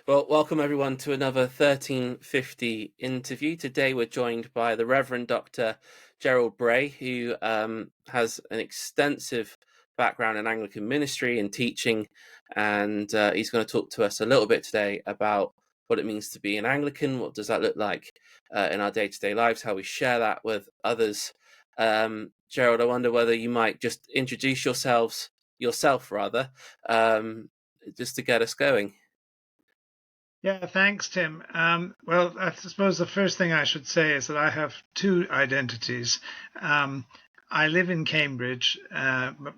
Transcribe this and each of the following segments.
Well, welcome everyone to another 1350 interview. Today we're joined by the Reverend Dr Gerald Bray, who has an extensive background in Anglican ministry and teaching, and he's going to talk to us a little bit today about what it means to be an Anglican, what does that look like in our day-to-day lives, how we share that with others. Gerald, I wonder whether you might just introduce yourself, just to get us going. Yeah, thanks, Tim. Well, I suppose the first thing I should say is that I have two identities. I live in Cambridge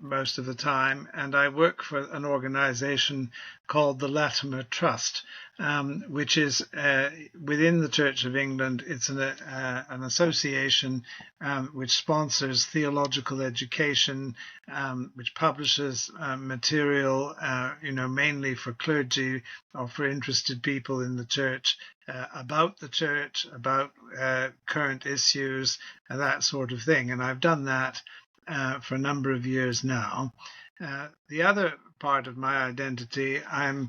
most of the time, and I work for an organization called the Latimer Trust, which is within the Church of England. It's an association which sponsors theological education, which publishes material, mainly for clergy or for interested people in the church, about the church, about current issues, and that sort of thing. And I've done that for a number of years now. The other part of my identity, I'm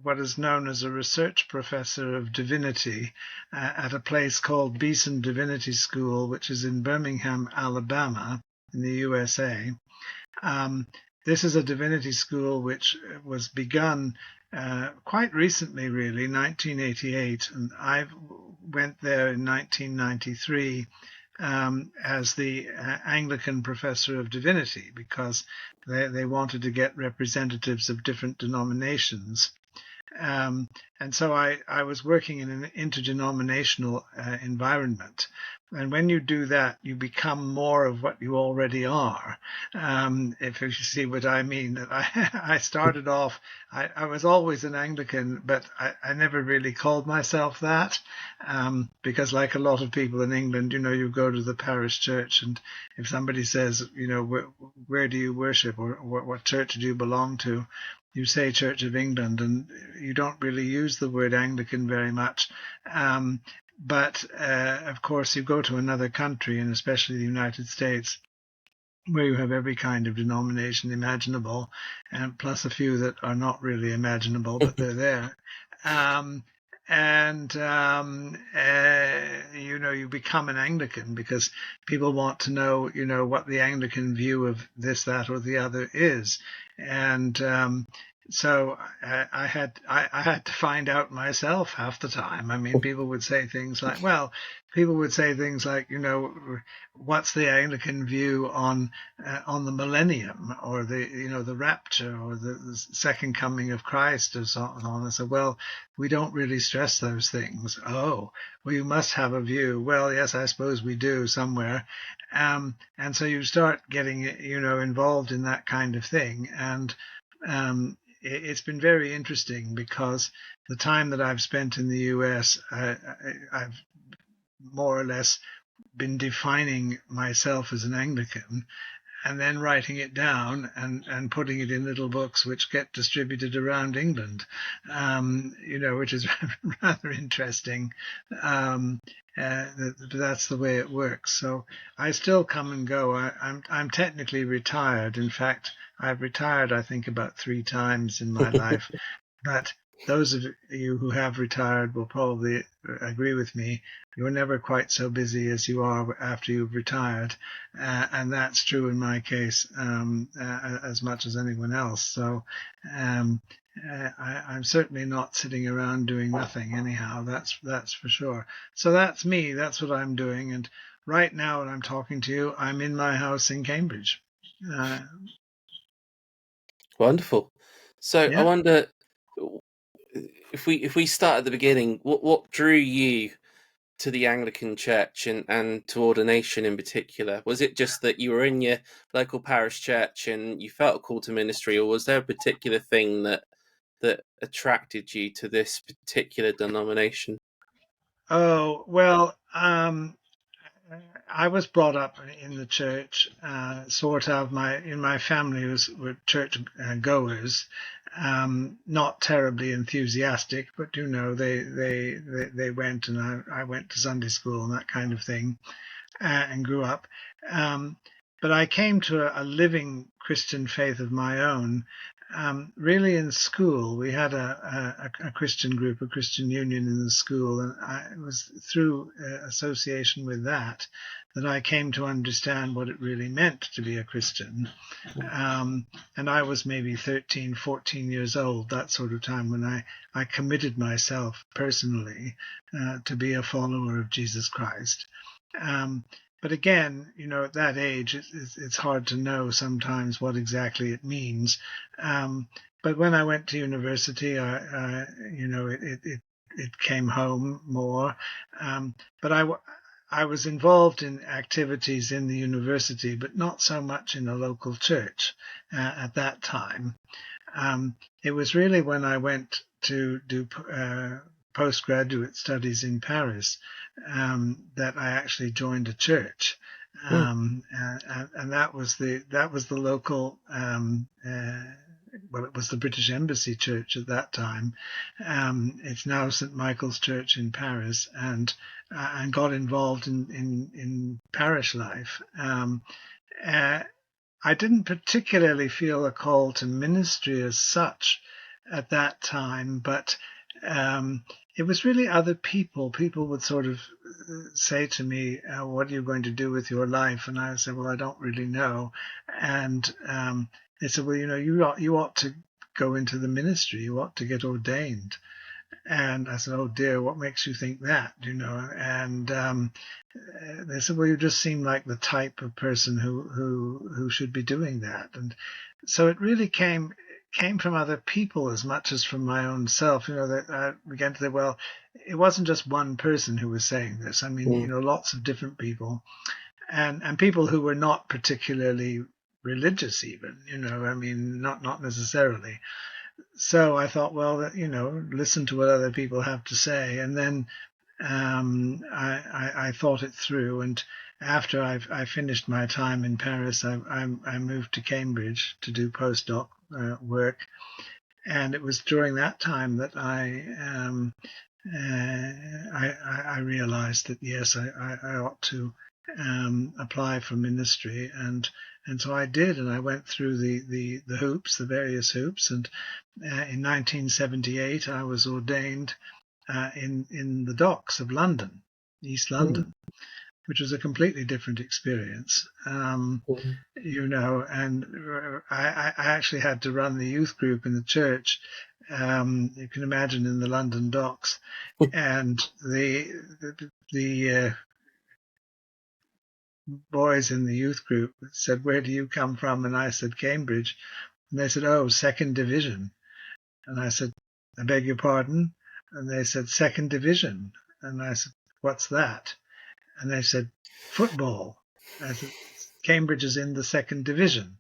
what is known as a research professor of divinity at a place called Beeson Divinity School, which is in Birmingham, Alabama, in the USA. This is a divinity school which was begun quite recently, really, 1988, and I went there in 1993 as the Anglican professor of divinity because they wanted to get representatives of different denominations. And so I was working in an interdenominational environment. And when you do that, you become more of what you already are. If you see what I mean, that I started off, I was always an Anglican, but I never really called myself that because like a lot of people in England, you go to the parish church, and if somebody says, where do you worship, or what church do you belong to? You say Church of England, and you don't really use the word Anglican very much. But of course, you go to another country, and especially the United States, where you have every kind of denomination imaginable, and plus a few that are not really imaginable, but they're there. You become an Anglican because people want to know, what the Anglican view of this, that, or the other is. And so I had to find out myself half the time. I mean, people would say things like, what's the Anglican view on the millennium, or the rapture, or the second coming of Christ, or so on. I said, well, we don't really stress those things. Oh, well, you must have a view. Well, yes, I suppose we do somewhere. And so you start getting, involved in that kind of thing. And it's been very interesting because the time that I've spent in the US, I've more or less been defining myself as an Anglican, and then writing it down and putting it in little books which get distributed around England, which is rather interesting. That's the way it works. So I still come and go. I'm technically retired. In fact, I've retired, I think, about 3 times in my life. But those of you who have retired will probably agree with me. You're never quite so busy as you are after you've retired. And that's true in my case as much as anyone else. So I'm certainly not sitting around doing nothing anyhow. That's for sure. So that's me. That's what I'm doing. And right now when I'm talking to you, I'm in my house in Cambridge. Wonderful. So I Yeah. wonder if we start at the beginning, what drew you to the Anglican Church and to ordination in particular? Was it just that you were in your local parish church and you felt a call to ministry, or was there a particular thing that attracted you to this particular denomination? Oh, well, I was brought up in the church, sort of. My family were church goers, not terribly enthusiastic, but they went, and I went to Sunday school and that kind of thing, and grew up. But I came to a living Christian faith of my own really in school, we had a Christian group, a Christian union in the school, and it was through association with that I came to understand what it really meant to be a Christian. And I was maybe 13, 14 years old, that sort of time, when I committed myself personally to be a follower of Jesus Christ. But again, at that age, it's hard to know sometimes what exactly it means. But when I went to university, it came home more. But I was involved in activities in the university, but not so much in a local church at that time. It was really when I went to do postgraduate studies in Paris that I actually joined a church, and that was the local. Well, it was the British Embassy Church at that time. It's now St. Michael's Church in Paris, and got involved in parish life. I didn't particularly feel a call to ministry as such at that time, but it was really other people. People would sort of say to me, "What are you going to do with your life?" And I said, "Well, I don't really know." And they said, "Well, you ought to go into the ministry. You ought to get ordained." And I said, "Oh dear, what makes you think that?" And they said, "Well, you just seem like the type of person who should be doing that." And so it really came from other people as much as from my own self. That I began to say, well, it wasn't just one person who was saying this. I mean, lots of different people, and people who were not particularly religious, even. I mean, not necessarily. So I thought, well, listen to what other people have to say, and then I thought it through, and after I finished my time in Paris, I moved to Cambridge to do postdoc work, and it was during that time that I realized that yes, I ought to apply for ministry, and so I did, and I went through the hoops, the various hoops, and in 1978 I was ordained in the docks of London, East London, which was a completely different experience. And I actually had to run the youth group in the church. You can imagine in the London docks, and the boys in the youth group said, "Where do you come from?" And I said, "Cambridge." And they said, "Oh, second division." And I said, "I beg your pardon?" And they said, "Second division." And I said, "What's that?" And they said, "Football." And I said, "Cambridge is in the second division."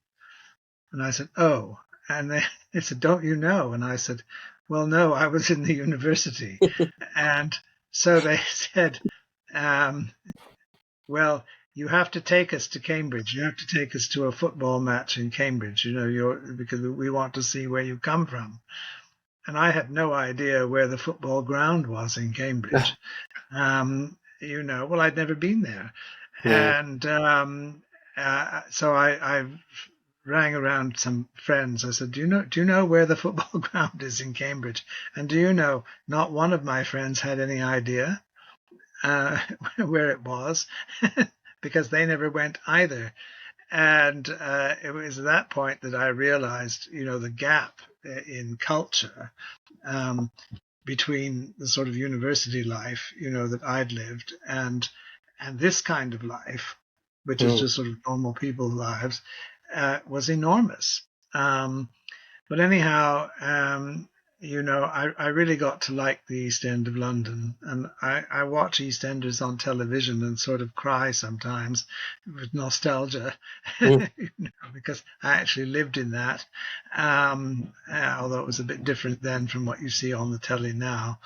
And I said, "Oh." And they said, "Don't you know?" And I said, "Well, no, I was in the university." And so they said, "Well, you have to take us to Cambridge. You have to take us to a football match in Cambridge, because we want to see where you come from." And I had no idea where the football ground was in Cambridge. Well, I'd never been there. And so I rang around some friends. I said, do you know where the football ground is in Cambridge? And do you know, not one of my friends had any idea where it was because they never went either. And it was at that point that I realized, the gap in culture between the sort of university life, that I'd lived and this kind of life, which is just sort of normal people's lives, was enormous. But anyhow, I really got to like the East End of London, and I watch EastEnders on television and sort of cry sometimes with nostalgia, because I actually lived in that, although it was a bit different then from what you see on the telly now.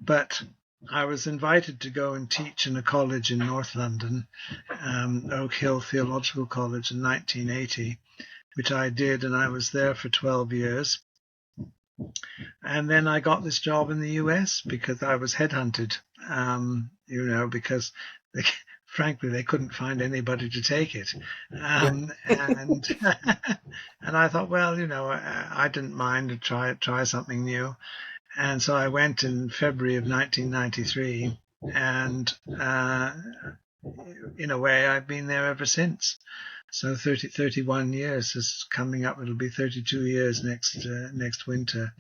But I was invited to go and teach in a college in North London, Oak Hill Theological College, in 1980, which I did, and I was there for 12 years. And then I got this job in the US because I was headhunted, because frankly, they couldn't find anybody to take it. Yeah. And and I thought, well, I didn't mind to try something new. And so I went in February of 1993, and in a way, I've been there ever since. So 31 years is coming up. It'll be 32 years next winter,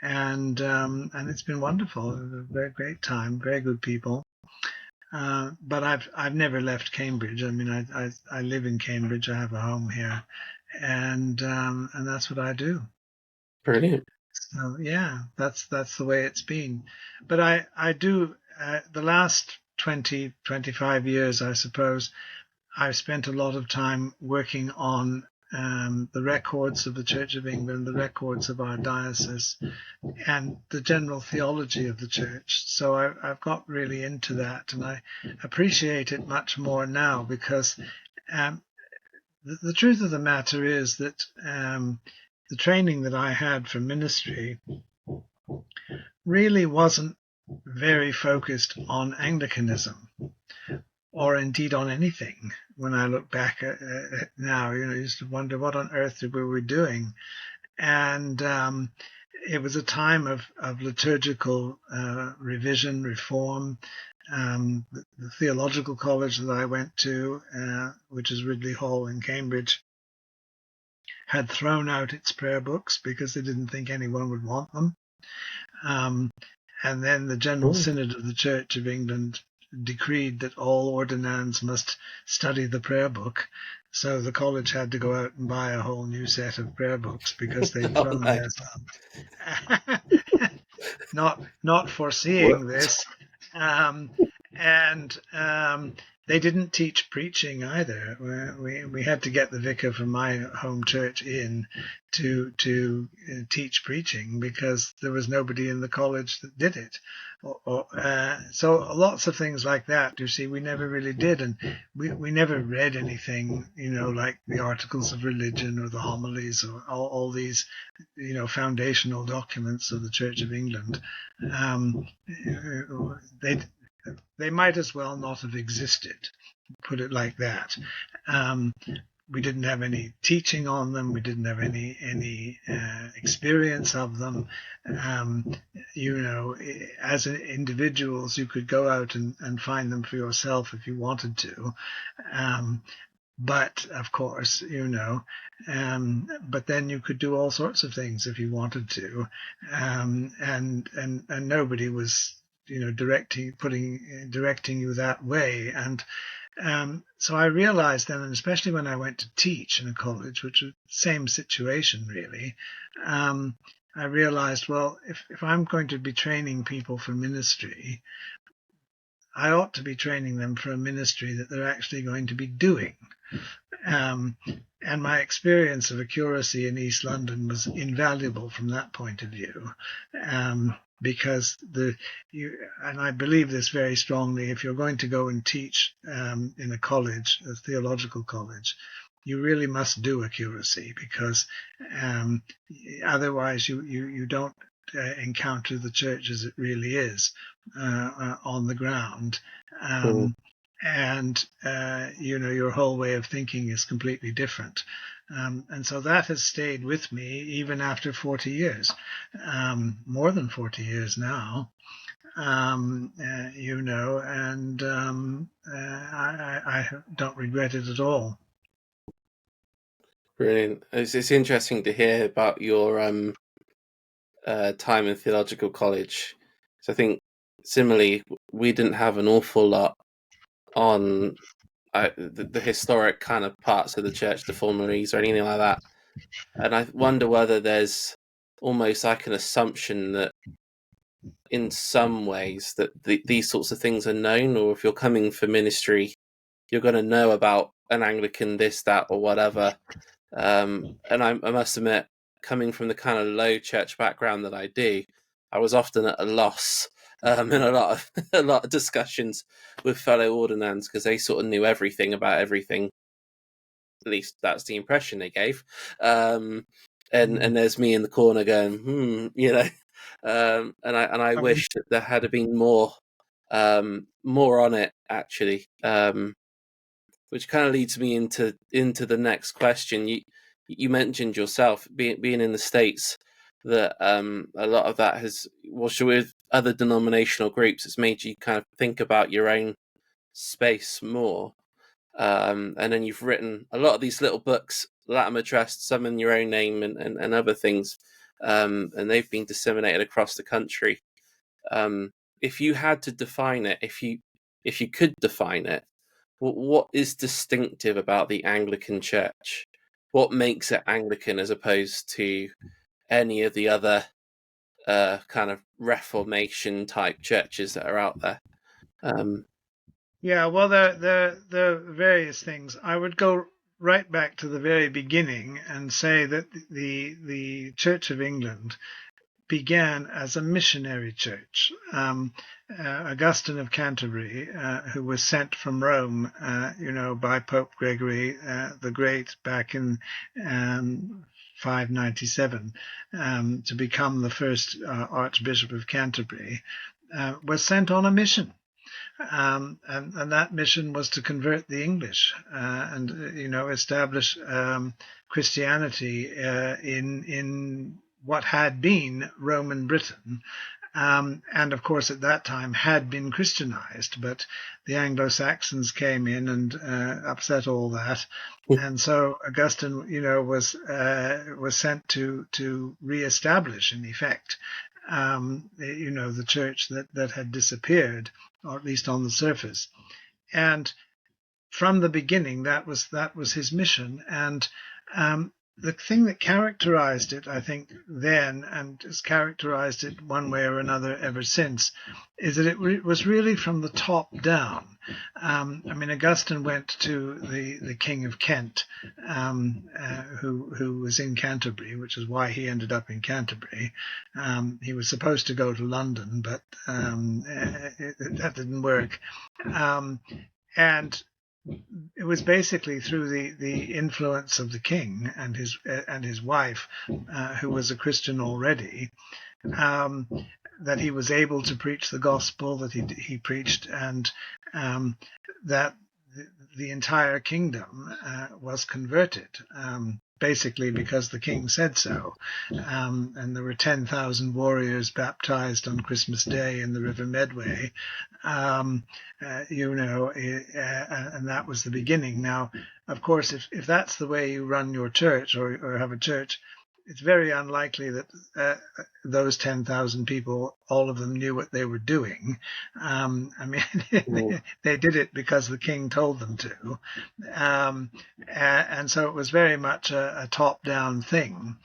and it's been wonderful. A very great time, very good people. But I've never left Cambridge. I mean, I live in Cambridge. I have a home here, and that's what I do. Brilliant. So yeah, that's the way it's been. But I do the last 25 years, I suppose, I've spent a lot of time working on the records of the Church of England, the records of our diocese, and the general theology of the Church. So I've got really into that, and I appreciate it much more now because um, the truth of the matter is that the training that I had for ministry really wasn't very focused on Anglicanism or indeed on anything. When I look back at it now, you used to wonder what on earth we were doing. And it was a time of liturgical revision, reform. The theological college that I went to, which is Ridley Hall in Cambridge, had thrown out its prayer books because they didn't think anyone would want them. And then the General Synod of the Church of England decreed that all ordinands must study the prayer book. So the college had to go out and buy a whole new set of prayer books because they'd thrown theirs out. Not foreseeing this. And they didn't teach preaching either. We had to get the vicar from my home church in to teach preaching because there was nobody in the college that did it. So lots of things like that, you see, we never really did. And we never read anything, like the Articles of Religion or the homilies or all these, foundational documents of the Church of England. They might as well not have existed, put it like that. We didn't have any teaching on them. We didn't have any experience of them. As individuals, you could go out and find them for yourself if you wanted to. But of course, but then you could do all sorts of things if you wanted to. And nobody was, directing you that way. And so I realized then, and especially when I went to teach in a college, which was the same situation really, I realized, well, if I'm going to be training people for ministry, I ought to be training them for a ministry that they're actually going to be doing. And my experience of a curacy in East London was invaluable from that point of view. Because and I believe this very strongly, if you're going to go and teach in a college, a theological college, you really must do a curacy because otherwise you don't encounter the church as it really is on the ground. And your whole way of thinking is completely different. And so that has stayed with me even after 40 years, more than 40 years now, and I don't regret it at all. Brilliant. It's interesting to hear about your time in theological college. So I think similarly, we didn't have an awful lot on the historic kind of parts of the church, the formularies or anything like that. And I wonder whether there's almost like an assumption that in some ways that these sorts of things are known, or if you're coming for ministry, you're going to know about an Anglican this, that, or whatever. And I must admit, coming from the kind of low church background that I do, I was often at a loss in a lot of discussions with fellow ordinands because they sort of knew everything about everything. At least that's the impression they gave. And there's me in the corner going, and I wish that there had been more on it actually, which kind of leads me into the next question. You mentioned yourself being in the States that a lot of that has, with other denominational groups, it's made you kind of think about your own space more. And then you've written a lot of these little books, Latimer Trust, some in your own name, and other things, and they've been disseminated across the country. If you had to define it, if you could define it, what is distinctive about the Anglican Church? What makes it Anglican as opposed to any of the other kind of Reformation type churches that are out there? Yeah, well, there are various things. I would go right back to the very beginning and say that the Church of England began as a missionary church. Augustine of Canterbury, who was sent from Rome, by Pope Gregory the Great back in 597 to become the first Archbishop of Canterbury, was sent on a mission. And that mission was to convert the English and establish Christianity in what had been Roman Britain, and of course at that time had been Christianized, but the Anglo-Saxons came in and upset all that, and so Augustine, was sent to reestablish, in effect, the church that had disappeared, or at least on the surface. And from the beginning, that was his mission. And the thing that characterized it, I think, then, and has characterized it one way or another ever since, is that it was really from the top down. Augustine went to the King of Kent, who was in Canterbury, which is why he ended up in Canterbury. He was supposed to go to London, but that didn't work. And it was basically through the influence of the king and his wife, who was a Christian already, that he was able to preach the gospel that he preached, and that the entire kingdom was converted. Basically because the king said so. And there were 10,000 warriors baptized on Christmas Day in the River Medway, and that was the beginning. Now, of course, if that's the way you run your church or have a church, it's very unlikely that those 10,000 people, all of them knew what they were doing. They did it because the king told them to. And so it was very much a top-down thing.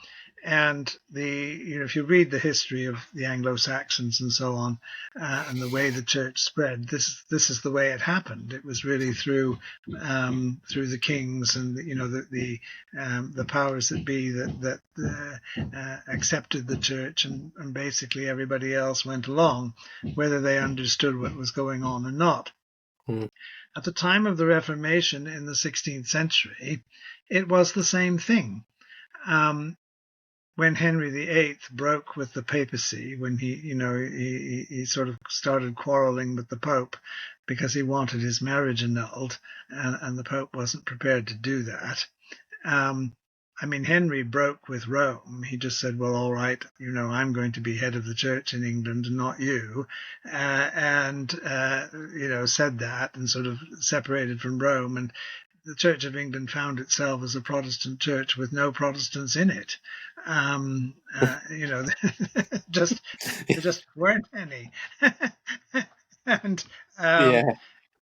And if you read the history of the Anglo-Saxons and so on, and the way the church spread, this is the way it happened. It was really through the kings and the powers that be that accepted the church, and basically everybody else went along, whether they understood what was going on or not. Mm. At the time of the Reformation in the 16th century, it was the same thing. When Henry VIII broke with the papacy, when he sort of started quarreling with the Pope because he wanted his marriage annulled, and the Pope wasn't prepared to do that. Henry broke with Rome. He just said, well, all right, I'm going to be head of the church in England and not you, and said that and sort of separated from Rome. And the Church of England found itself as a Protestant church with no Protestants in it. There just weren't any. And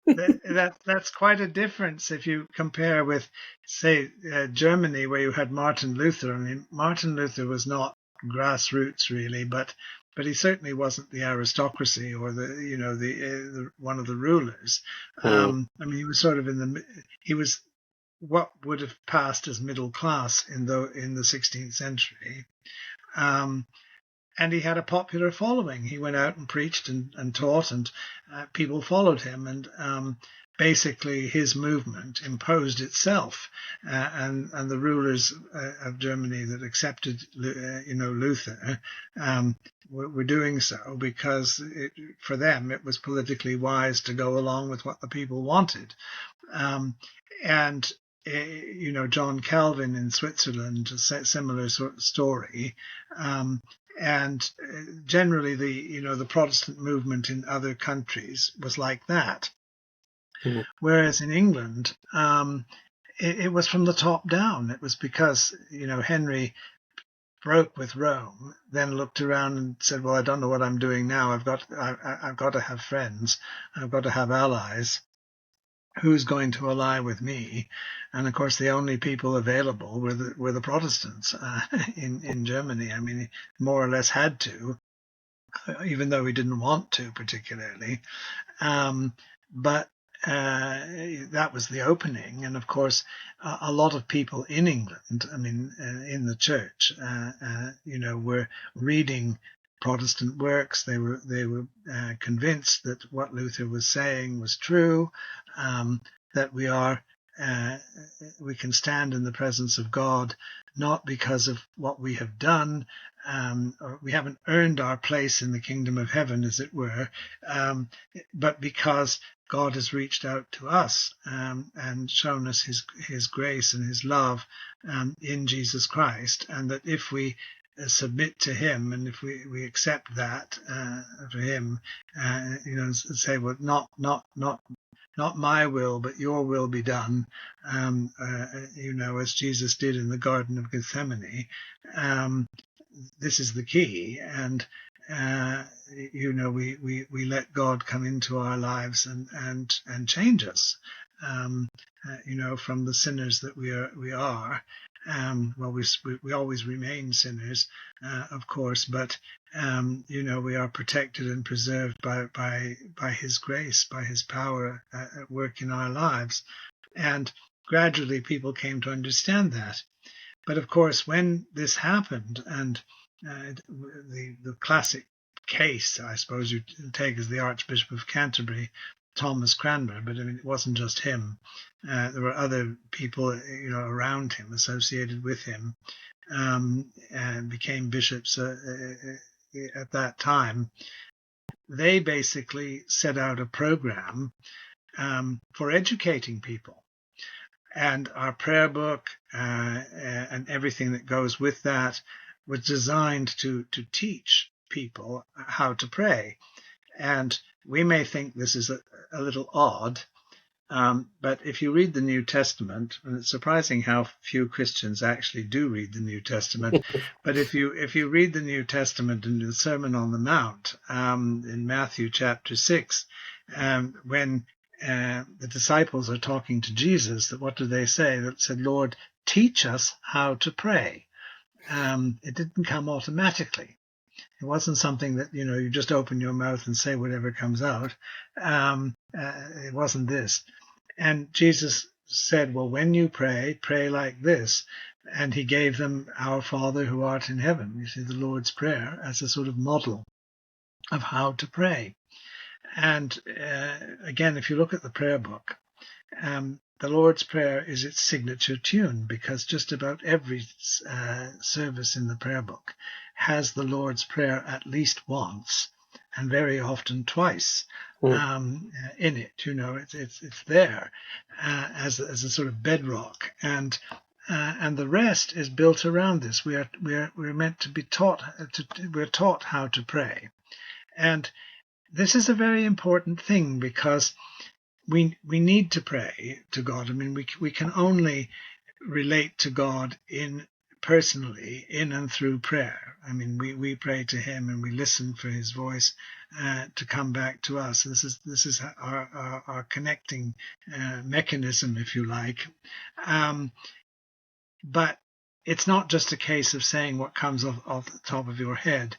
that's quite a difference if you compare with, say, Germany, where you had Martin Luther. Martin Luther was not grassroots really, but he certainly wasn't the aristocracy or the one of the rulers. He was sort of he was what would have passed as middle class in the 16th century. And he had a popular following. He went out and preached and taught, and people followed him. And basically his movement imposed itself, and the rulers of Germany that accepted, Luther, were doing so because for them it was politically wise to go along with what the people wanted. And John Calvin in Switzerland, a similar sort of story. And generally, the Protestant movement in other countries was like that. Mhm. Whereas in England, it was from the top down. It was because Henry broke with Rome, then looked around and said, "Well, I don't know what I'm doing now. I've got to have friends. I've got to have allies. Who's going to ally with me?" And of course, the only people available were the Protestants in Germany. I mean, he more or less had to, even though he didn't want to particularly. But that was the opening. And of course, a lot of people in England, I mean, in the church, were reading Protestant works. They were convinced that what Luther was saying was true, that we can stand in the presence of God not because of what we have done, or we haven't earned our place in the kingdom of heaven, as it were, but because God has reached out to us and shown us his grace and his love in Jesus Christ, and that if we submit to him and if we accept that for him, say, well, not my will, but your will be done, as Jesus did in the Garden of Gethsemane. This is the key, and we let God come into our lives and change us, from the sinners that we are. We always remain sinners, of course, but we are protected and preserved by His grace, by His power at work in our lives, and gradually people came to understand that. But of course, when this happened, and the classic case, I suppose you take, as the Archbishop of Canterbury, Thomas Cranmer, but I mean, it wasn't just him. There were other people, around him, associated with him, and became bishops at that time. They basically set out a program for educating people. And our prayer book and everything that goes with that was designed to teach people how to pray. And we may think this is a little odd, but if you read the New Testament, and it's surprising how few Christians actually do read the New Testament, but if you read the New Testament in the Sermon on the Mount, in Matthew chapter 6, when the disciples are talking to Jesus, that what do they say? That said, "Lord, teach us how to pray." It didn't come automatically. It wasn't something that, you just open your mouth and say whatever comes out. It wasn't this. And Jesus said, "Well, when you pray, pray like this." And he gave them "Our Father who art in heaven," you see, the Lord's Prayer, as a sort of model of how to pray. And again, if you look at the prayer book, the Lord's Prayer is its signature tune, because just about every service in the prayer book has the Lord's Prayer at least once, and very often twice in it. It's there as a sort of bedrock, and the rest is built around this. We're meant to be taught. We're taught how to pray, and this is a very important thing, because we need to pray to God. I mean, we can only relate to God personally in and through prayer. I mean, we pray to Him and we listen for His voice to come back to us. This is our connecting mechanism, if you like. But it's not just a case of saying what comes off the top of your head.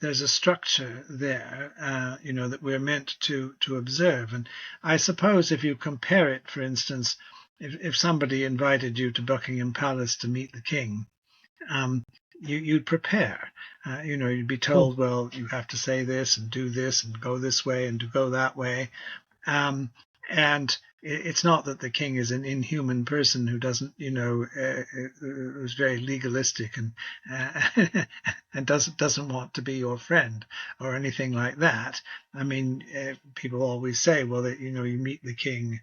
There's a structure there, that we're meant to observe. And I suppose if you compare it, for instance, if somebody invited you to Buckingham Palace to meet the king, you'd prepare. You'd be told, well, you have to say this and do this and go this way and to go that way. And it's not that the king is an inhuman person who doesn't, who's very legalistic and doesn't want to be your friend or anything like that. I mean, people always say, well, that you meet the king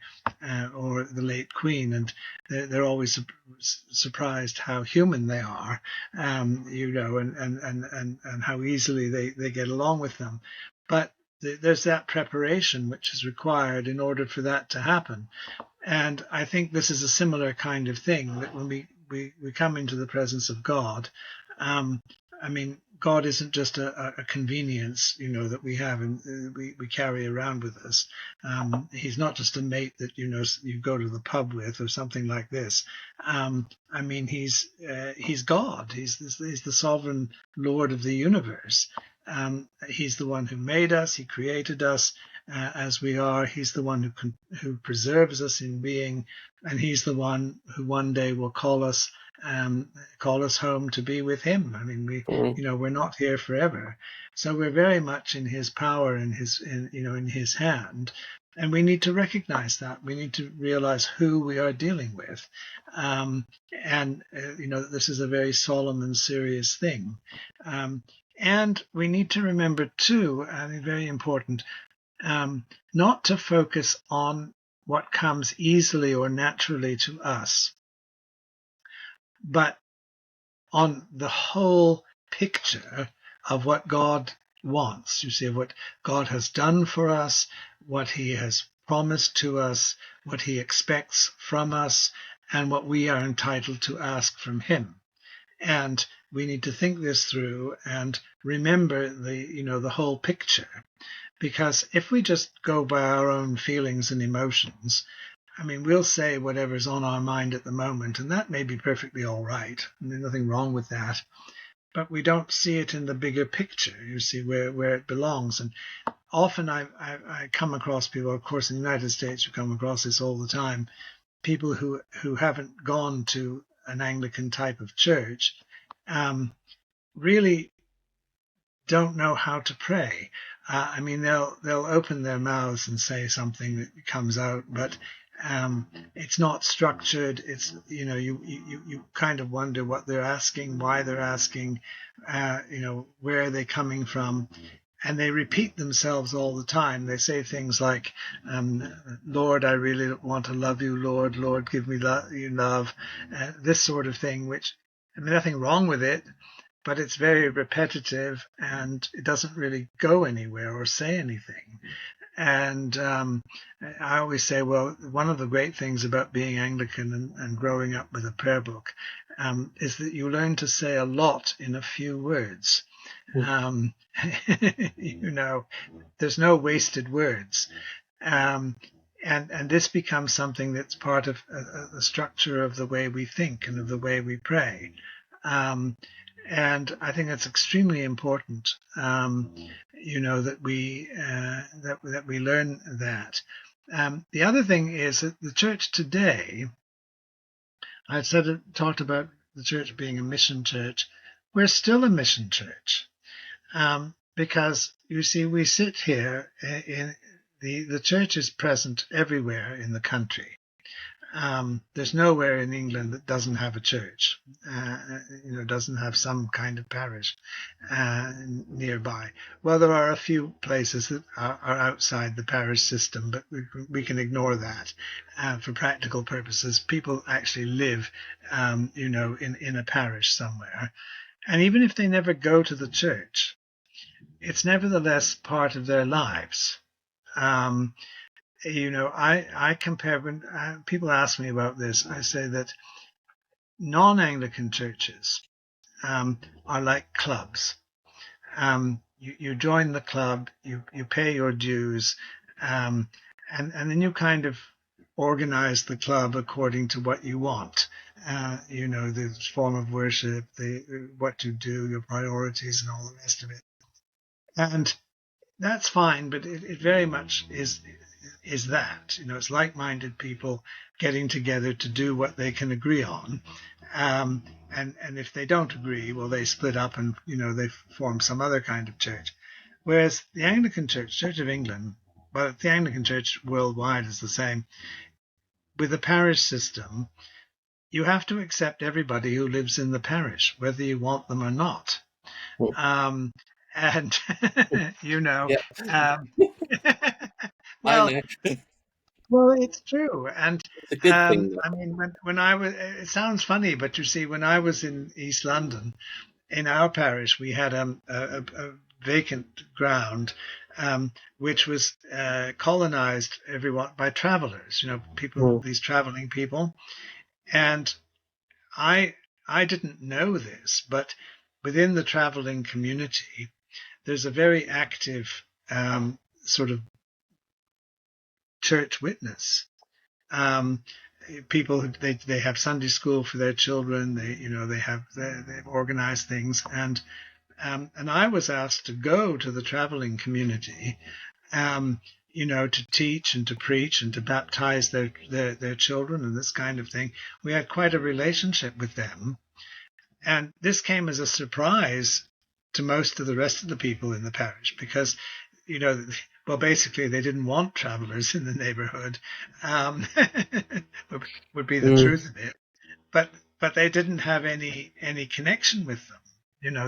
or the late queen, and they're always surprised how human they are, and how easily they get along with them. But there's that preparation which is required in order for that to happen. And I think this is a similar kind of thing, that when we come into the presence of God, I mean, God isn't just a convenience, that we have and we carry around with us. He's not just a mate that, you go to the pub with or something like this. I mean, he's God. He's the sovereign Lord of the universe. He's the one who made us. He created us as we are. He's the one who preserves us in being, and he's the one who one day will call us home to be with him. I mean, we're not here forever, so we're very much in his power, in his hand, and we need to recognize that. We need to realize who we are dealing with, this is a very solemn and serious thing. And we need to remember too, I think very important, not to focus on what comes easily or naturally to us, but on the whole picture of what God wants, of what God has done for us, what he has promised to us, what he expects from us, and what we are entitled to ask from him. And we need to think this through and remember the whole picture. Because if we just go by our own feelings and emotions, I mean, we'll say whatever's on our mind at the moment, and that may be perfectly all right. And there's nothing wrong with that. But we don't see it in the bigger picture, where it belongs. And often I come across people, of course, in the United States, you come across this all the time, people who haven't gone to an Anglican type of church, really don't know how to pray. I mean, they'll open their mouths and say something that comes out, but it's not structured. It's you kind of wonder what they're asking, why they're asking, where are they coming from, and they repeat themselves all the time. They say things like, "Lord, I really want to love you, Lord. Lord, give me love," this sort of thing. Which, I mean, nothing wrong with it, but it's very repetitive and it doesn't really go anywhere or say anything. And I always say, well, one of the great things about being Anglican and growing up with a prayer book is that you learn to say a lot in a few words. There's no wasted words. And this becomes something that's part of the structure of the way we think and of the way we pray. And I think it's extremely important, that we learn that. The other thing is that the church today, I've talked about the church being a mission church. We're still a mission church, because you see, we sit here in the church is present everywhere in the country. There's nowhere in England that doesn't have a church, doesn't have some kind of parish nearby. Well, there are a few places that are outside the parish system, but we can ignore that for practical purposes. People actually live, in a parish somewhere. And even if they never go to the church, it's nevertheless part of their lives. I compare, when people ask me about this, I say that non-Anglican churches are like clubs. You join the club, you pay your dues, and then you kind of organize the club according to what you want. The form of worship, what you do, your priorities, and all the rest of it. And that's fine, but it very much is that, it's like-minded people getting together to do what they can agree on. And if they don't agree, well, they split up and, they form some other kind of church. Whereas the Anglican Church, Church of England, but the Anglican Church worldwide is the same. With the parish system, you have to accept everybody who lives in the parish, whether you want them or not. Um, and you know, Yeah, um, I well, know. well, it's true. And It's a good thing. I mean, when I was, it sounds funny, but you see, when I was in East London, in our parish, we had a vacant ground, which was colonized everyone by travelers, people, Mm. these traveling people. And I I didn't know this, but within the traveling community, there's a very active sort of church witness. Um, People they have Sunday school for their children. They've organized things, and I was asked to go to the traveling community, um, to teach and to preach and to baptize their children and this kind of thing. We had quite a relationship with them. And this came as a surprise to most of the rest of the people in the parish because, you know, well, basically they didn't want travelers in the neighborhood, um, would be the Mm. truth of it. But they didn't have any connection with them.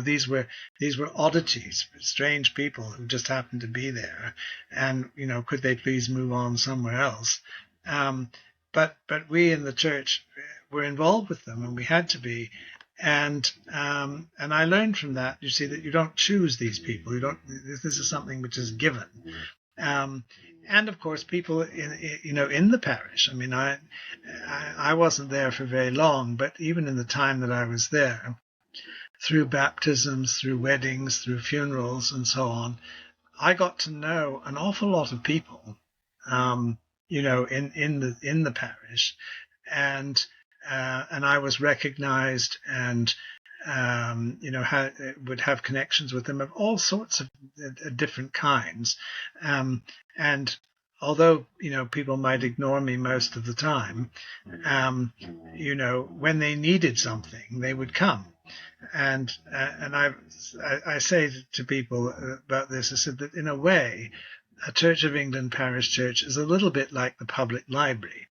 These were oddities, strange people who just happened to be there, and could they please move on somewhere else? Um, but we in the church were involved with them, and we had to be. And I learned from that. You see that you don't choose these people. You don't. This is something which is given. Um, and of course, people in the parish. I mean, I wasn't there for very long, but even in the time that I was there, through baptisms, through weddings, through funerals, and so on, I got to know an awful lot of people. In the parish, and I was recognized and would have connections with them of all sorts of different kinds. And although people might ignore me most of the time, when they needed something, they would come. And I say to people about this, I said that in a way, a Church of England parish church is a little bit like the public library,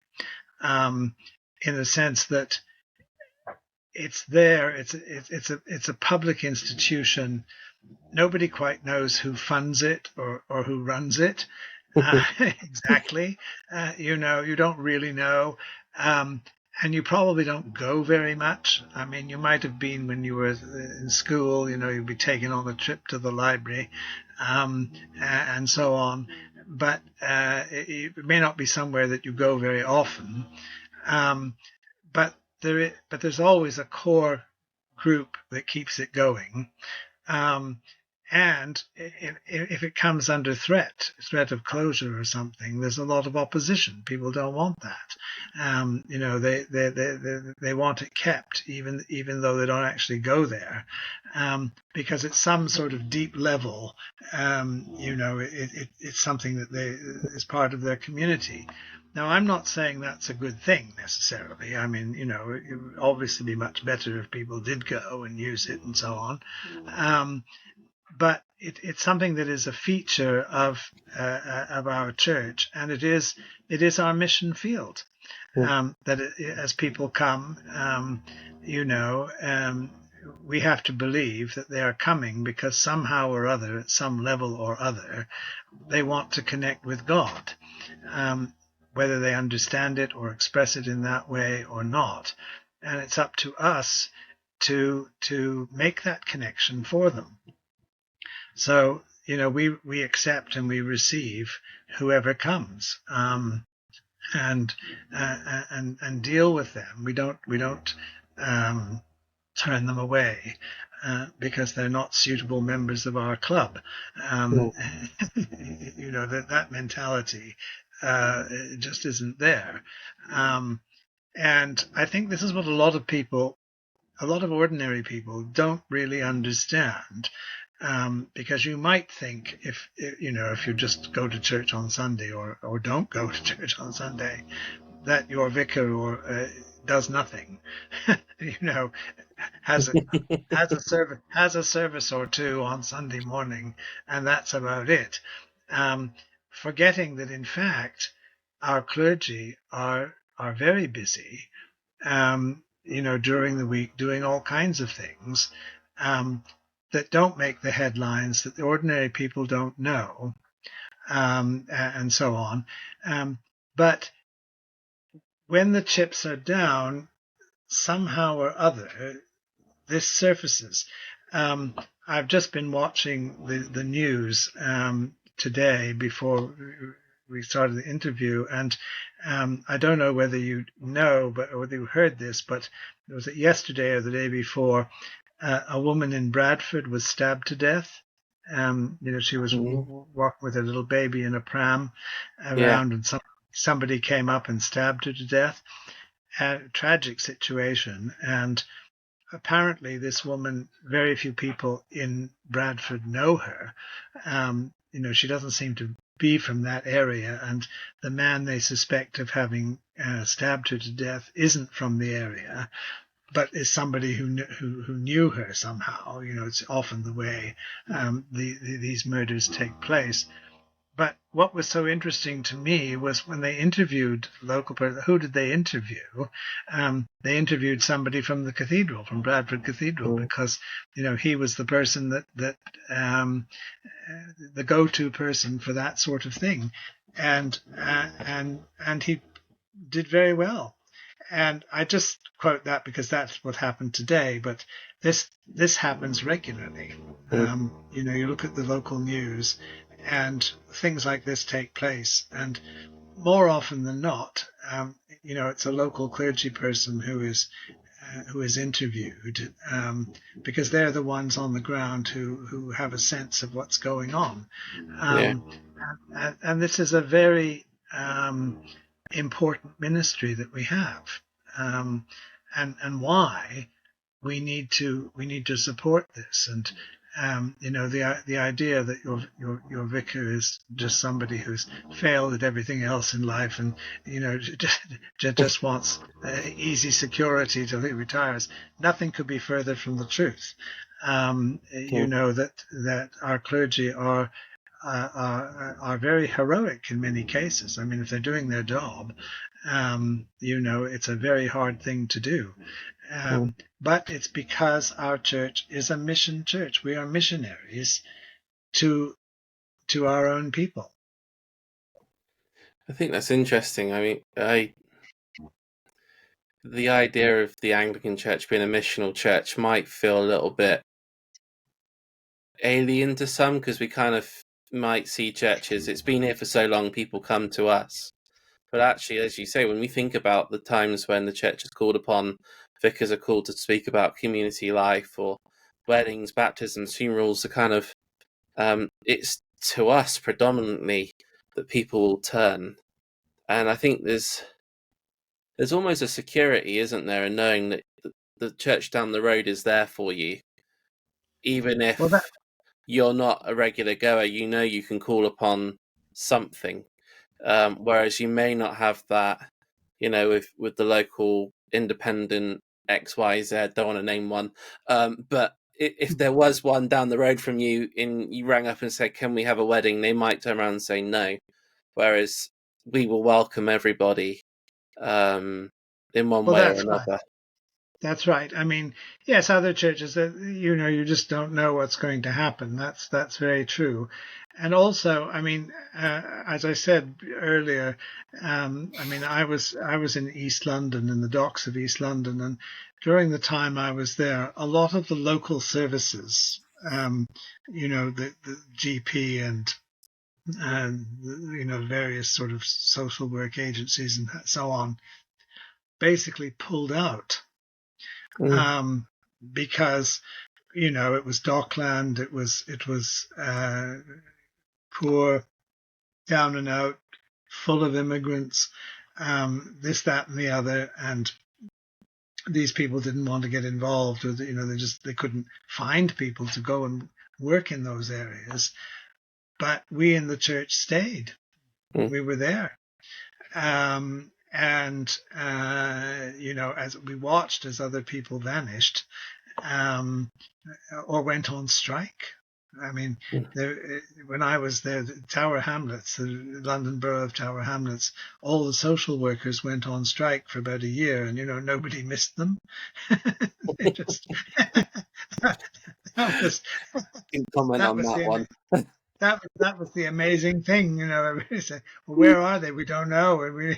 in the sense that it's there. It's a public institution. Nobody quite knows who funds it or who runs it exactly. You don't really know. And you probably don't go very much. I mean, you might have been when you were in school, you'd be taken on a trip to the library, and so on. But it may not be somewhere that you go very often. But there's always a core group that keeps it going. Um, and if it comes under threat of closure or something, there's a lot of opposition. People don't want that. They want it kept, even though they don't actually go there, because it's some sort of deep level. It's something that is part of their community. Now, I'm not saying that's a good thing necessarily. I mean, it would obviously be much better if people did go and use it and so on. But it's something that is a feature of our church, and it is our mission field. As people come, we have to believe that they are coming because somehow or other, at some level or other, they want to connect with God. Whether they understand it or express it in that way or not. And it's up to us to make that connection for them. So, we accept and we receive whoever comes, and deal with them. We don't turn them away because they're not suitable members of our club. That mentality just isn't there. And I think this is what a lot of ordinary people don't really understand. Because you might think if you just go to church on Sunday or don't go to church on Sunday, that your vicar does nothing, has a service or two on Sunday morning, and that's about it. forgetting that in fact our clergy are very busy, during the week doing all kinds of things that don't make the headlines, that the ordinary people don't know, and so on. But when the chips are down, somehow or other, this surfaces. I've just been watching the news today before we started the interview, and I don't know whether you know, or whether you heard this, but was it yesterday or the day before? A woman in Bradford was stabbed to death. She was walking with her little baby in a pram around, and somebody came up and stabbed her to death. A tragic situation, and apparently this woman, very few people in Bradford know her. She doesn't seem to be from that area, and the man they suspect of having stabbed her to death isn't from the area, but is somebody who knew her somehow. It's often the way these murders take place. But what was so interesting to me was when they interviewed local person. Who did they interview? They interviewed somebody from the cathedral, from Bradford Cathedral, because he was the person that the go-to person for that sort of thing, and he did very well. And I just quote that because that's what happened today, but this happens regularly. You look at the local news, and things like this take place, and more often than not, it's a local clergy person who is interviewed, because they're the ones on the ground who have a sense of what's going on. And this is a very important ministry that we have, and why we need to support this. And the idea that your vicar is just somebody who's failed at everything else in life, and just wants easy security till he retires. Nothing could be further from the truth. That our clergy are very heroic in many cases. I mean, if they're doing their job, it's a very hard thing to do. But it's because our church is a mission church. We are missionaries to our own people. I think that's interesting. I mean, the idea of the Anglican Church being a missional church might feel a little bit alien to some, because we kind of might see churches, it's been here for so long, people come to us. But actually, as you say, when we think about the times when the church is called upon, vicars are called to speak about community life or weddings, baptisms, funerals, the kind of it's to us predominantly that people will turn. And I think there's almost a security, isn't there, in knowing that the church down the road is there for you, even if you're not a regular goer. You can call upon something. Whereas you may not have that, with the local independent XYZ, don't want to name one, but if there was one down the road from you, you rang up and said, can we have a wedding? They might turn around and say no. Whereas we will welcome everybody in one way or another. Right. That's right. I mean, yes, other churches that you just don't know what's going to happen. That's very true. And also, I mean, as I said earlier, I mean, I was in East London, in the docks of East London, and during the time I was there, a lot of the local services, the GP and various sort of social work agencies and so on, basically pulled out. Because it was dockland, it was poor, down and out, full of immigrants, this, that, and the other, and these people didn't want to get involved, or they couldn't find people to go and work in those areas. But we in the church stayed. We were there. And as we watched as other people vanished, or went on strike, I mean, Mm. when I was there, the Tower Hamlets, the London Borough of Tower Hamlets, all the social workers went on strike for about a year, and nobody missed them. They just that was Can comment that on was that the one. that was the amazing thing. Everybody said, "Well, where are they? We don't know." And we,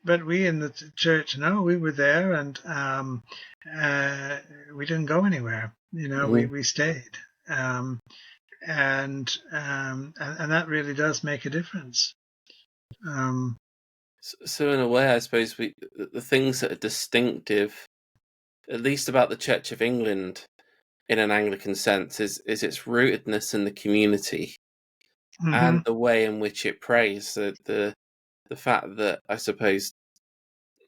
but we in the church, no, we were there, and uh, we didn't go anywhere. Mhm. We stayed. And that really does make a difference. Um, So in a way, I suppose the things that are distinctive, at least about the Church of England in an Anglican sense, is its rootedness in the community and mhm. the way in which it prays. The fact that, I suppose,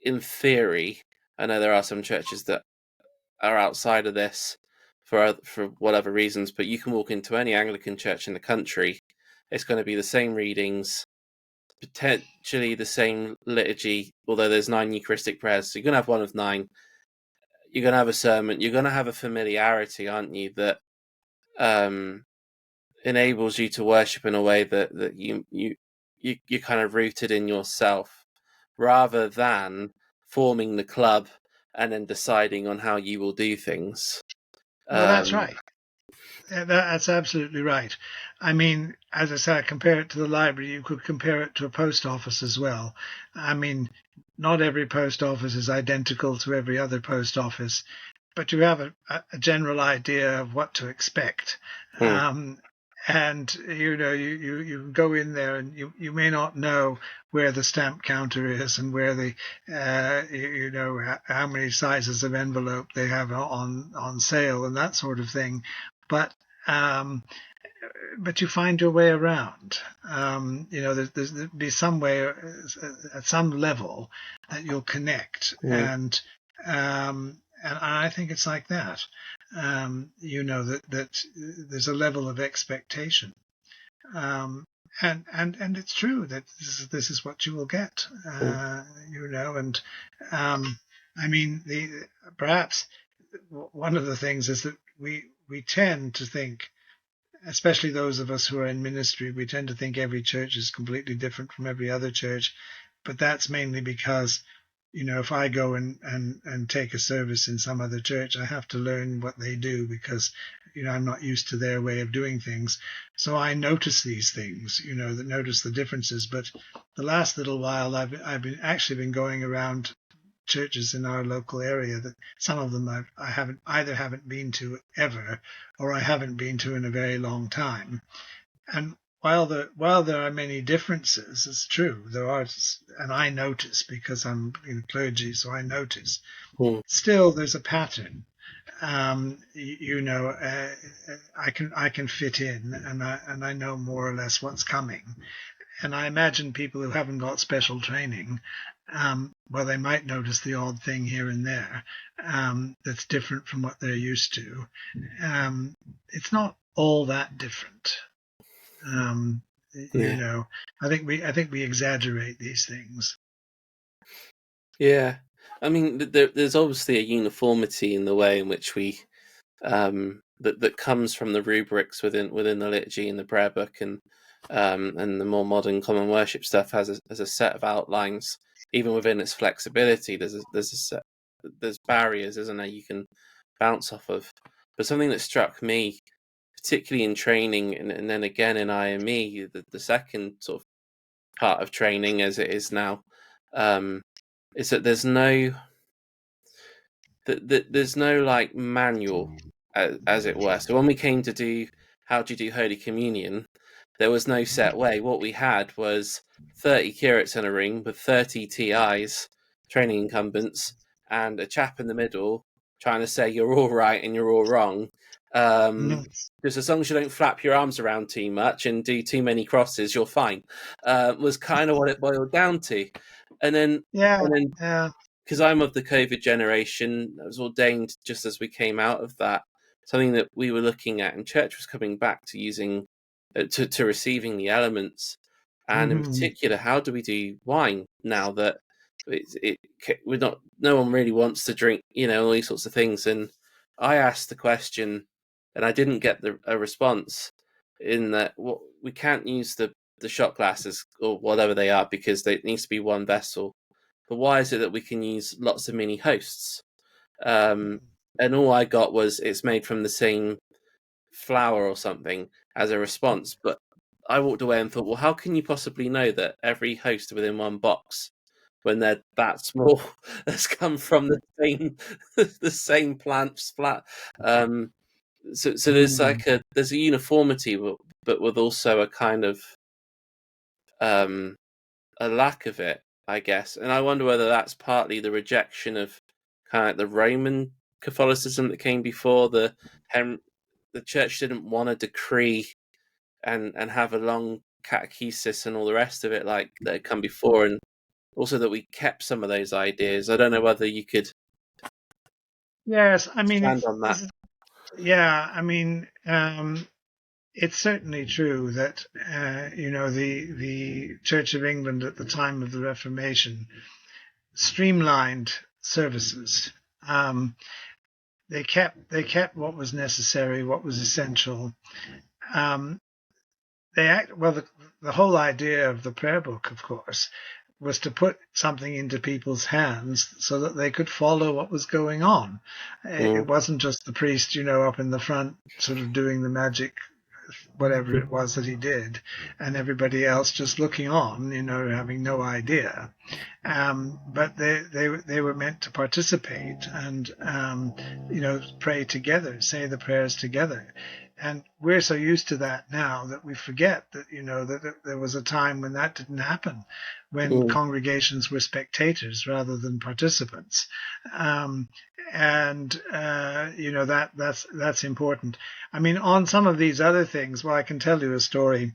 in theory, I know there are some churches that are outside of this for whatever reasons, but you can walk into any Anglican church in the country, it's going to be the same readings, potentially the same liturgy, although there's 9 Eucharistic prayers, so you're going to have one of 9. You're going to have a sermon. You're going to have a familiarity, aren't you, that um, enables you to worship in a way that you're kind of rooted in yourself, rather than forming the club and then deciding on how you will do things. Well, that's Um, right. That's absolutely right. I mean, as I said, compare it to the library. You could compare it to a post office as well. I mean, not every post office is identical to every other post office, but you have a general idea of what to expect. hmm, Um, and you go in there and you may not know where the stamp counter is and where the how many sizes of envelope they have on sale and that sort of thing, but um, but you find your way around. There'll be some way at some level that you'll connect, hmm, and I think it's like that. That there's a level of expectation, and it's true that this is what you will get. hmm, And I mean, the perhaps one of the things is that we tend to think, especially those of us who are in ministry, we tend to think every church is completely different from every other church. But that's mainly because, if I go and take a service in some other church, I have to learn what they do because, I'm not used to their way of doing things. So I notice these things, that notice the differences. But the last little while, I've been going around churches in our local area that some of them I haven't been to ever, or I haven't been to in a very long time. And while there are many differences, it's true there are, and I notice because I'm in clergy, so I notice. hmm, Still, there's a pattern. I can fit in, and I know more or less what's coming. And I imagine people who haven't got special training, well, they might notice the odd thing here and there that's different from what they're used to. It's not all that different. Um, you yeah, know, I think we exaggerate these things. yeah. I mean, there's obviously a uniformity in the way in which we that comes from the rubrics within the liturgy and the prayer book, and the more modern common worship stuff has a set of outlines. Even within its flexibility, there's barriers, isn't there? You can bounce off of. But something that struck me, particularly in training, and then again in IME, the second sort of part of training as it is now, um, is that there's no like manual, as it were. So when we came to do how do you do Holy Communion, there was no set way. What we had was 30 curates in a ring with 30 TIs, training incumbents, and a chap in the middle trying to say you're all right and you're all wrong. Um, Mhm. just as long as you don't flap your arms around too much and do too many crosses, you're fine. Was kind of what it boiled down to. And then, Yeah, and then yeah. because I'm of the COVID generation, I was ordained just as we came out of that. Something that we were looking at, and church was coming back to using, to receiving the elements, and in Hmm. particular, how do we do wine now that we're not, no one really wants to drink, all these sorts of things. And I asked the question, and I didn't get a response in that we can't use the shot glasses or whatever they are because it needs to be one vessel. But why is it that we can use lots of mini hosts? And all I got was it's made from the same flour or something as a response. But I walked away and thought, well, how can you possibly know that every host within one box, when they're that small, has come from the same the same plant's flat? So there's like there's a uniformity, but with also a kind of a lack of it, I guess. And I wonder whether that's partly the rejection of kind of like the Roman Catholicism that came before the church didn't want to decree and have a long catechesis and all the rest of it like that had come before, and also that we kept some of those ideas. I don't know whether you could Yes, I mean stand on that. yeah, I mean it's certainly true that the Church of England at the time of the Reformation streamlined services. They kept what was necessary, what was essential. The whole idea of the prayer book, of course, was to put something into people's hands so that they could follow what was going on. It wasn't just the priest, up in the front, sort of doing the magic, whatever it was that he did, and everybody else just looking on, having no idea. But they were meant to participate and, pray together, say the prayers together. And we're so used to that now that we forget that, that there was a time when that didn't happen, when congregations were spectators rather than participants. That's important. I mean, on some of these other things, well, I can tell you a story.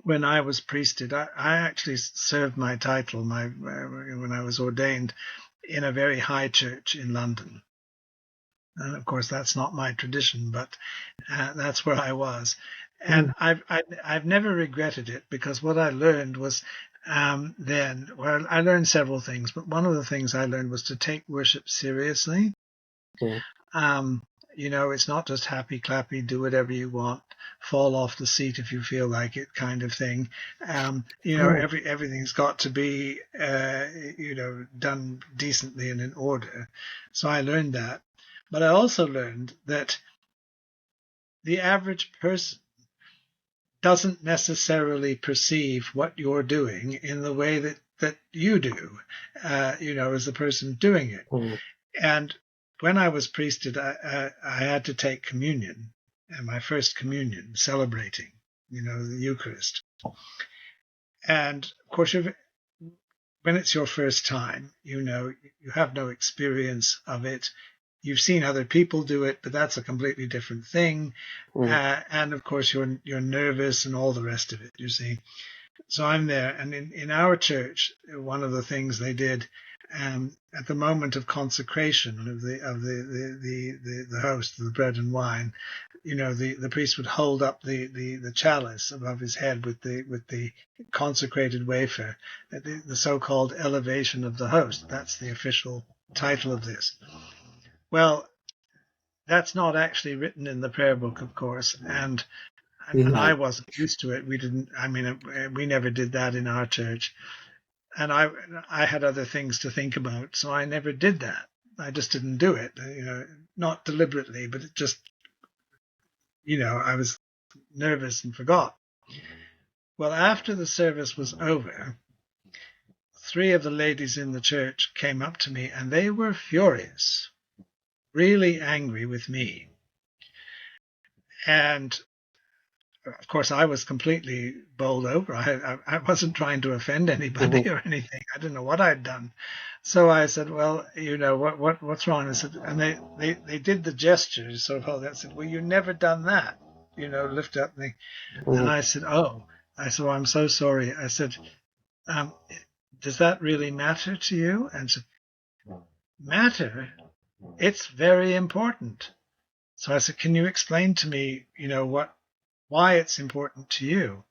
When I was priested, I actually served my title when I was ordained in a very high church in London. And of course, that's not my tradition, but that's where I was. And I've never regretted it, because what I learned was I learned several things, but one of the things I learned was to take worship seriously. It's not just happy clappy, do whatever you want, fall off the seat if you feel like it kind of thing. Everything's got to be, done decently and in order. So I learned that. But I also learned that the average person doesn't necessarily perceive what you're doing in the way that you do, as the person doing it. And when I was priested, I had to take communion, and my first communion, celebrating, the Eucharist. And of course, when it's your first time, you have no experience of it. You've seen other people do it, but that's a completely different thing. And of course, you're nervous and all the rest of it, you see. So I'm there, and in our church, one of the things they did at the moment of consecration of the host, the bread and wine, the priest would hold up the chalice above his head with the consecrated wafer, the so-called elevation of the host. That's the official title of this. Well, that's not actually written in the prayer book, of course, and I wasn't used to it. We never did that in our church, and I had other things to think about, so I never did that. I just didn't do it, not deliberately, but it just, I was nervous and forgot. Well, after the service was over, 3 of the ladies in the church came up to me, and they were furious, really angry with me. And of course, I was completely bowled over. I wasn't trying to offend anybody or anything. I didn't know what I'd done. So I said, well, what's wrong? I said, and they did the gestures, sort of, that said, well, you never done that, lift up the, and I said, oh, well, I'm so sorry. I said, does that really matter to you? And said, matter? It's very important. So I said, can you explain to me, why it's important to you?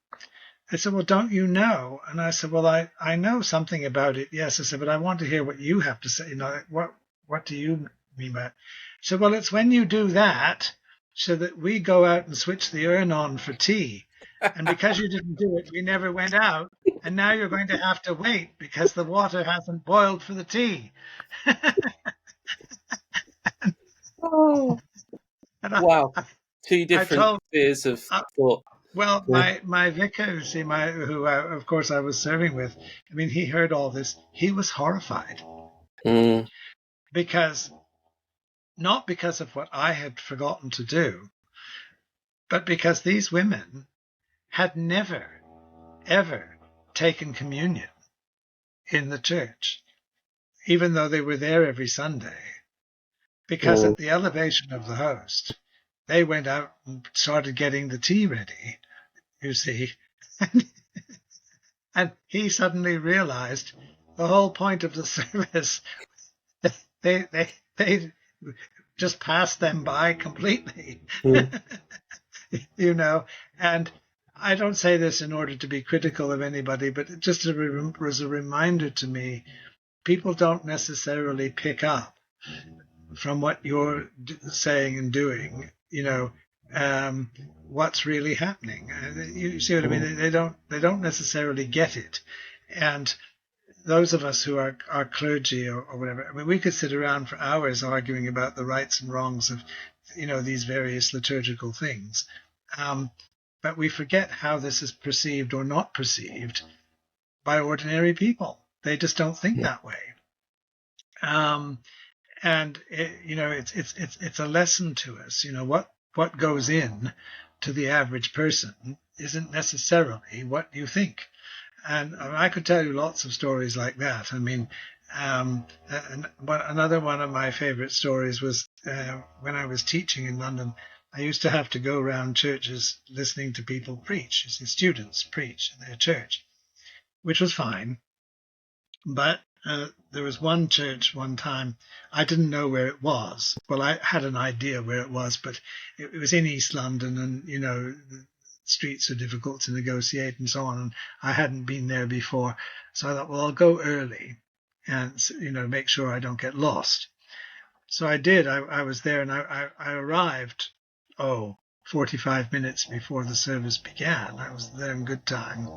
I said, well, don't you know? And I said, well, I know something about it. Yes. I said, but I want to hear what you have to say. What do you mean by it? She said, well, it's when you do that, so that we go out and switch the urn on for tea. And because you didn't do it, we never went out. And now you're going to have to wait because the water hasn't boiled for the tea. Oh, And wow. Two I different told, spheres of uh, thought. well, Yeah. my vicar, see, who of course I was serving with, I mean, he heard all this. He was horrified Mm, because not because of what I had forgotten to do, but because these women had never, ever taken communion in the church, even though they were there every Sunday. Because mm, at the elevation of the host, they went out and started getting the tea ready, you see. And he suddenly realized the whole point of the service, they just passed them by completely. mm, You know, and I don't say this in order to be critical of anybody, but just was a reminder to me, people don't necessarily pick up from what you're saying and doing, what's really happening. You see what I mm, mean? They don't necessarily get it. And those of us who are clergy or whatever, I mean, we could sit around for hours arguing about the rights and wrongs of, these various liturgical things. But we forget how this is perceived or not perceived by ordinary people. They just don't think yeah, that way. Um, and it's a lesson to us. What goes in to the average person isn't necessarily what you think. And I could tell you lots of stories like that. I mean, but another one of my favorite stories was when I was teaching in London. I used to have to go around churches listening to people preach, you see, students preach in their church, which was fine. But there was one church one time, I didn't know where it was. Well, I had an idea where it was, but it was in East London, and the streets are difficult to negotiate and so on. And I hadn't been there before, so I thought, well, I'll go early and make sure I don't get lost. So I did. I was there, and I arrived. 45 minutes before the service began. I was there in good time.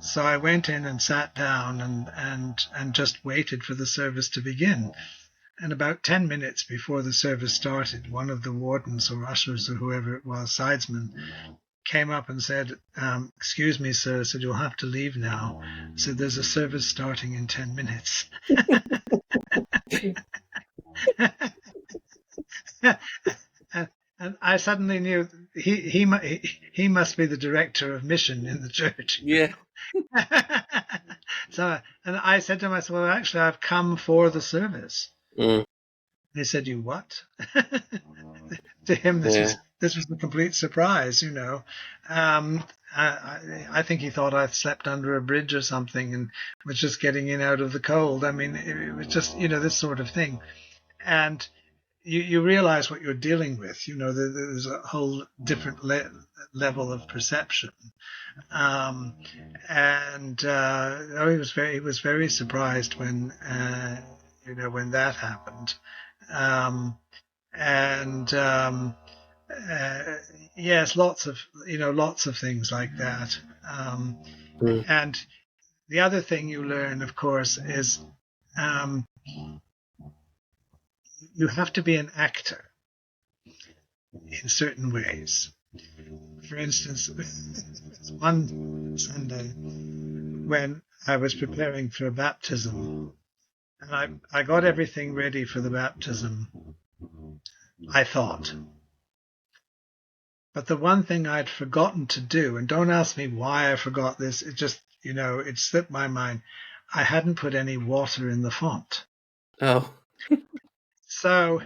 So I went in and sat down and just waited for the service to begin. And about 10 minutes before the service started, one of the wardens or ushers or whoever it was, sidesman, came up and said, "Excuse me, sir," said, "you'll have to leave now." Said, "There's a service starting in 10 minutes." And I suddenly knew he must be the director of mission in the church. yeah. So, and I said to myself, "Well, actually, I've come for the service." Mm, They said, "You what?" To him, yeah. this was a complete surprise. I think he thought I slept under a bridge or something and was just getting in out of the cold. I mean, it was just this sort of thing, and you realize what you're dealing with. There's a whole different level of perception. Um, and he was very surprised when that happened. Um, and yes, lots of things like that. Mm, And the other thing you learn, of course, is um, you have to be an actor in certain ways. For instance, one Sunday when I was preparing for baptism, and I got everything ready for the baptism, I thought. But the one thing I'd forgotten to do, and don't ask me why I forgot this, it just, it slipped my mind. I hadn't put any water in the font. oh. So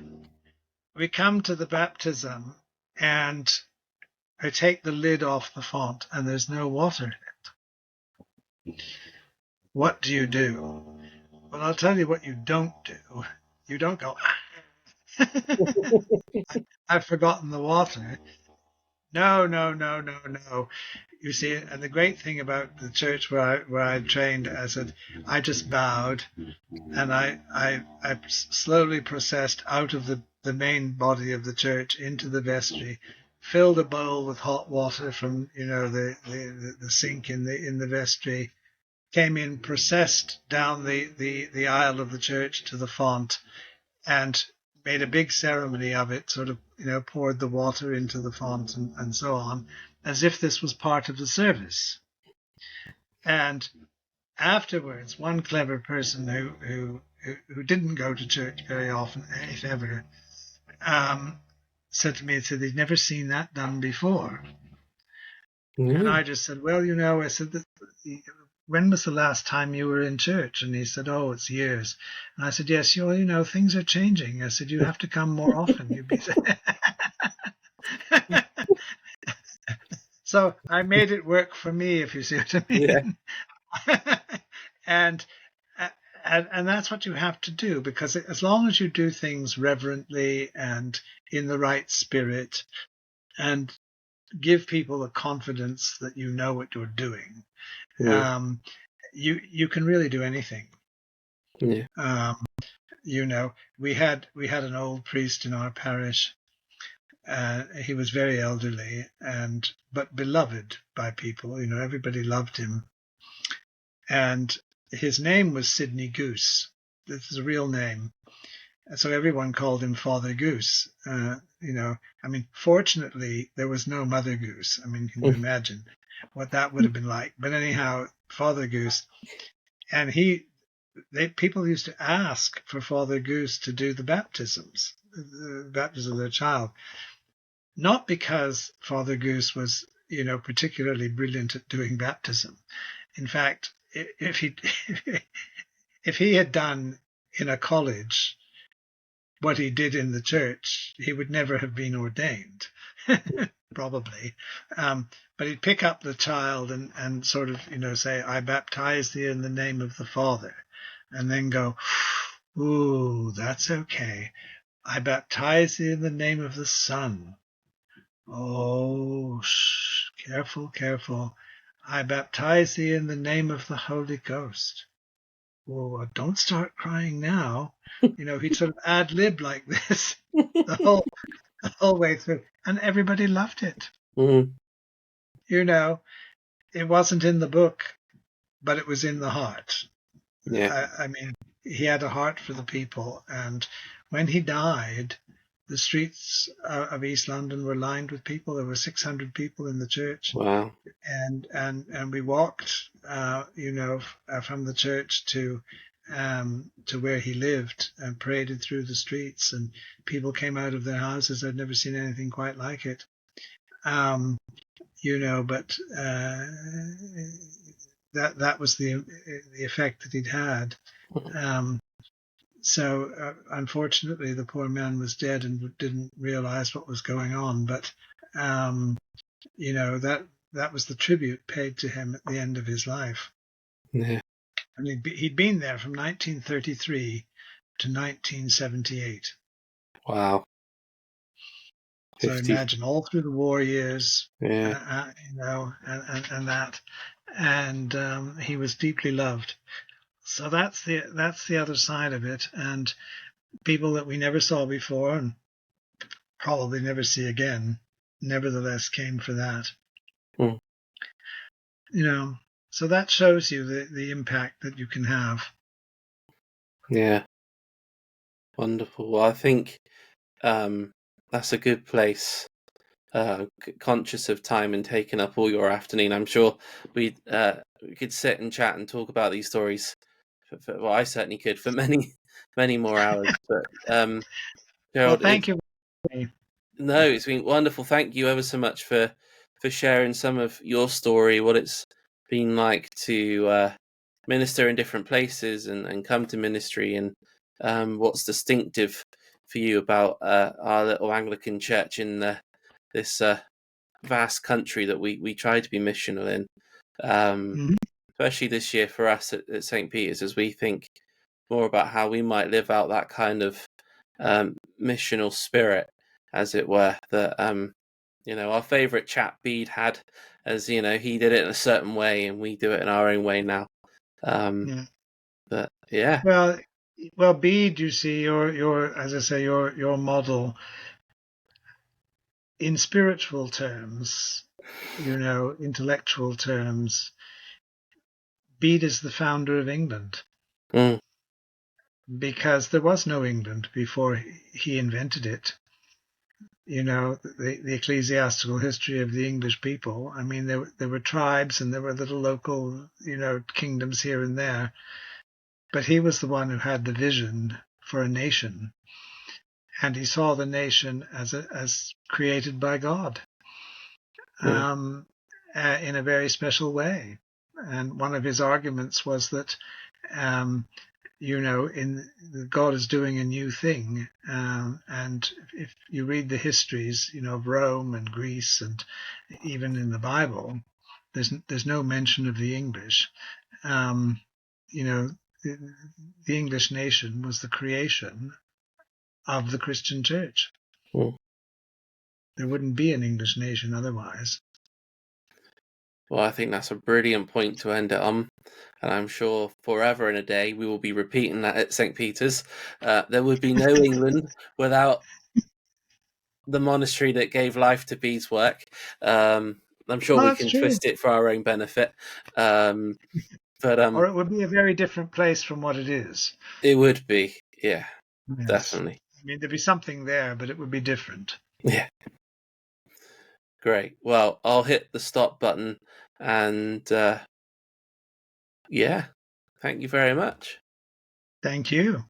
we come to the baptism, and I take the lid off the font, and there's no water in it. What do you do? Well, I'll tell you what you don't do. You don't go, I've forgotten the water. No, no, no, no, no. You see, and the great thing about the church where I trained, I just bowed, and I slowly processed out of the the main body of the church into the vestry, filled a bowl with hot water from the sink in the vestry, came in, processed down the aisle of the church to the font, and made a big ceremony of it, sort of, poured the water into the font and so on, as if this was part of the service. And afterwards, one clever person who didn't go to church very often, if ever, said to me, he'd never seen that done before. And I just said, well, I said, when was the last time you were in church? And he said, oh, it's years. And I said, yes, things are changing. I said, you have to come more often. You'd be. So I made it work for me, if you see what I mean. Yeah. and that's what you have to do, because as long as you do things reverently and in the right spirit and give people the confidence that you know what you're doing, you can really do anything. Yeah. We had an old priest in our parish. He was very elderly but beloved by people. Everybody loved him. And his name was Sidney Goose. This is a real name. And so everyone called him Father Goose. Fortunately, there was no Mother Goose. Can you imagine what that would have been like? But anyhow, Father Goose. And people used to ask for Father Goose to do the baptism of their child. Not because Father Goose was, particularly brilliant at doing baptism. In fact, if he had done in a college what he did in the church, he would never have been ordained, probably. But he'd pick up the child and sort of, say, I baptize thee in the name of the Father, and then go, ooh, that's okay. I baptize thee in the name of the Son. Oh, careful, careful. I baptize thee in the name of the Holy Ghost. Oh, don't start crying now. He'd sort of ad-lib like this the whole way through. And everybody loved it. Mm-hmm. It wasn't in the book, but it was in the heart. Yeah. He had a heart for the people. And when he died, the streets of East London were lined with people. There were 600 people in the church. Wow. And we walked, from the church to where he lived and paraded through the streets, and people came out of their houses. I'd never seen anything quite like it. But that was the effect that he'd had. So unfortunately, the poor man was dead and didn't realize what was going on. But that was the tribute paid to him at the end of his life. Yeah. And he'd been there from 1933 to 1978. Wow. 50. So imagine all through the war years, yeah. And that, and he was deeply loved. So that's the other side of it. And people that we never saw before and probably never see again, nevertheless came for that. So that shows you the impact that you can have. Yeah. Wonderful. Well, I think that's a good place. Conscious of time and taking up all your afternoon, I'm sure we could sit and chat and talk about these stories. Well, I certainly could for many, many more hours. But Gerald, well, thank you. No, it's been wonderful. Thank you ever so much for sharing some of your story, what it's been like to minister in different places and come to ministry, and what's distinctive for you about our little Anglican church in this vast country that we try to be missional in. Especially this year for us at St. Peter's, as we think more about how we might live out that kind of missional spirit, as it were, that our favourite chap Bede had, as he did it in a certain way, and we do it in our own way now. But yeah. Well, Well, Bede, you see, your as I say, your model in spiritual terms, intellectual terms. Bede is the founder of England Mm, because there was no England before he invented it. The ecclesiastical history of the English people. I mean, there were tribes and there were little local, kingdoms here and there. But he was the one who had the vision for a nation, and he saw the nation as created by God, mm, um, in a very special way. And one of his arguments was that, um, in God is doing a new thing. And if you read the histories, of Rome and Greece, and even in the Bible, there's no mention of the English. Um, you know, the, the English nation was the creation of the Christian church. mm. There wouldn't be an English nation otherwise. Well, I think that's a brilliant point to end it on. And I'm sure forever and a day we will be repeating that at St. Peter's. There would be no England without the monastery that gave life to Bede's work. I'm sure Well, we that's can true. twist it for our own benefit. But Or it would be a very different place from what it is. it would be, yeah, Yes. definitely. I mean, there'd be something there, but it would be different. Yeah, great. Well, I'll hit the stop button and yeah, thank you very much. Thank you.